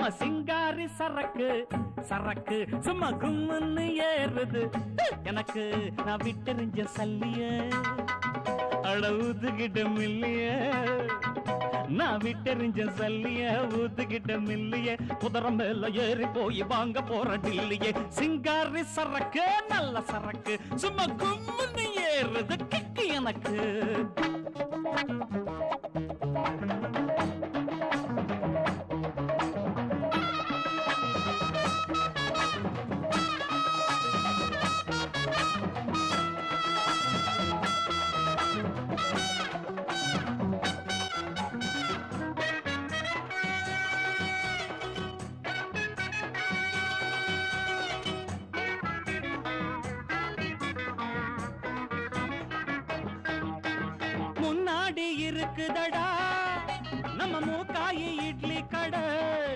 நம்ம சிங்காரி சரக்கு சரக்கு சும்மா கும்முன்னு ஏறுது எனக்கு. நான் விட்டெறிஞ்ச சல்லிய அட ஊத்துக்கிட்ட மில்லிய, நான் விட்டெறிஞ்ச சல்லிய ஊத்துக்கிட்ட மில்லிய, குதிரை மேல ஏறி போய் வாங்க போற டில்லியே. சிங்காரி சரக்கு நல்ல சரக்கு சும்மா கும்முன்னு ஏறுது கிக்கு எனக்கு. இருக்குதடா